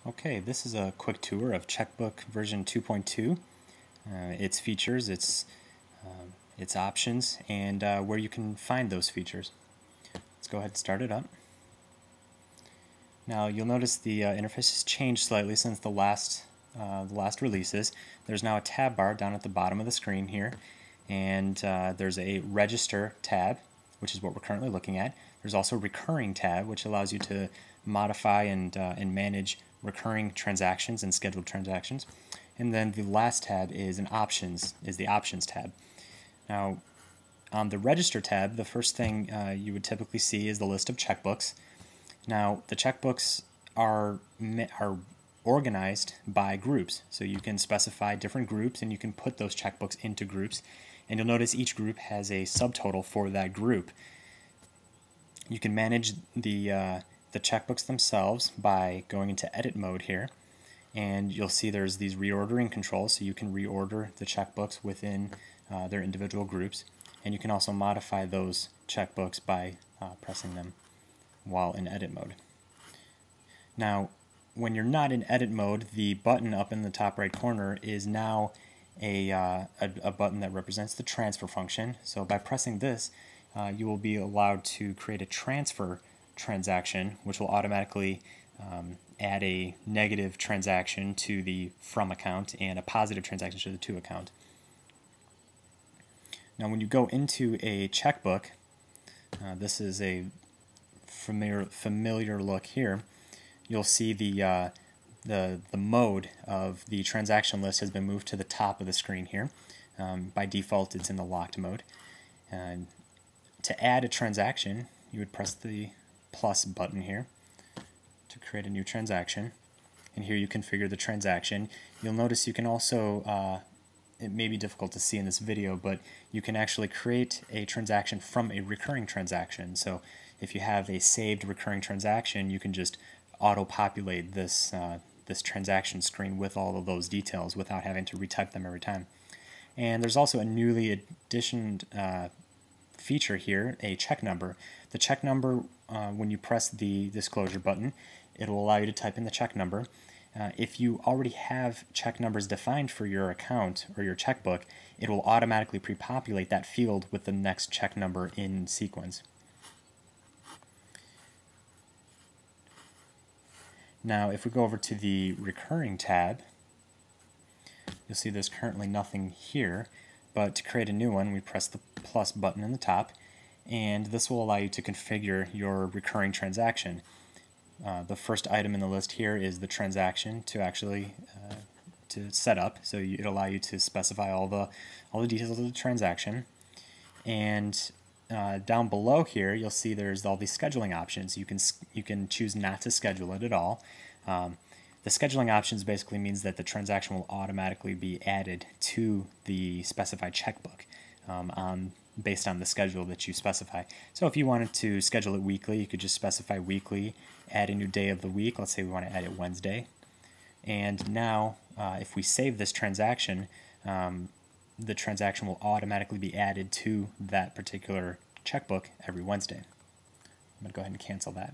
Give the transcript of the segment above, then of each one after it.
Okay, this is a quick tour of Checkbook version 2.2, its features, its options, and where you can find those features. Let's go ahead and start it up. Now you'll notice the interface has changed slightly since the last releases. There's now a tab bar down at the bottom of the screen here, and there's a Register tab, which is what we're currently looking at. There's also a Recurring tab, which allows you to modify and manage recurring transactions and scheduled transactions. And then the last tab is the Options tab. Now, on the Register tab, the first thing you would typically see is the list of checkbooks. Now, the checkbooks are organized by groups, so you can specify different groups and you can put those checkbooks into groups, and you'll notice each group has a subtotal for that group. You can manage the checkbooks themselves by going into edit mode here, and you'll see there's these reordering controls, so you can reorder the checkbooks within their individual groups, and you can also modify those checkbooks by pressing them while in edit mode. Now, when you're not in edit mode, the button up in the top right corner is now a button that represents the transfer function. So by pressing this, you will be allowed to create a transfer transaction, which will automatically add a negative transaction to the from account and a positive transaction to the to account. Now when you go into a checkbook, this is a familiar look here, you'll see the mode of the transaction list has been moved to the top of the screen here. By default it's in the locked mode. And to add a transaction, you would press the plus button here to create a new transaction, and here you configure the transaction. You'll notice you can also, it may be difficult to see in this video, but you can actually create a transaction from a recurring transaction. So if you have a saved recurring transaction, you can just auto-populate this transaction screen with all of those details without having to retype them every time. And there's also a newly additioned feature here, a check number. The check number, when you press the disclosure button, it will allow you to type in the check number. If you already have check numbers defined for your account or your checkbook, it will automatically pre-populate that field with the next check number in sequence. Now if we go over to the Recurring tab, you'll see there's currently nothing here, but to create a new one we press the plus button in the top, and this will allow you to configure your recurring transaction. The first item in the list here is the transaction to actually to set up, so it'll allow you to specify all the details of the transaction. And down below here you'll see there's all these scheduling options. You can choose not to schedule it at all. The scheduling options basically means that the transaction will automatically be added to the specified checkbook based on the schedule that you specify. So if you wanted to schedule it weekly, you could just specify weekly, add a new day of the week. Let's say we want to add it Wednesday. And now if we save this transaction, the transaction will automatically be added to that particular checkbook every Wednesday. I'm going to go ahead and cancel that.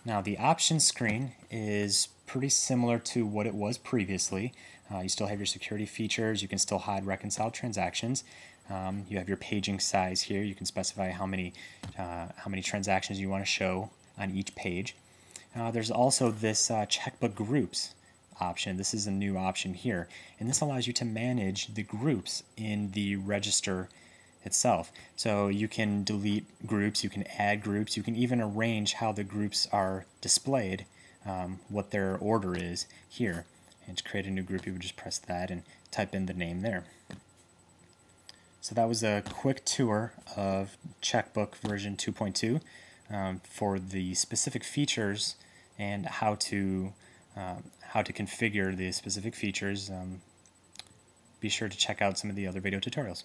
Now the options screen is pretty similar to what it was previously. You still have your security features, you can still hide reconciled transactions. You have your paging size here, you can specify how many transactions you want to show on each page. There's also this checkbook groups option. This is a new option here, and this allows you to manage the groups in the register itself. So you can delete groups, you can add groups, you can even arrange how the groups are displayed, what their order is here. And to create a new group, you would just press that and type in the name there. So that was a quick tour of Checkbook version 2.2 for the specific features and how to configure the specific features. Be sure to check out some of the other video tutorials.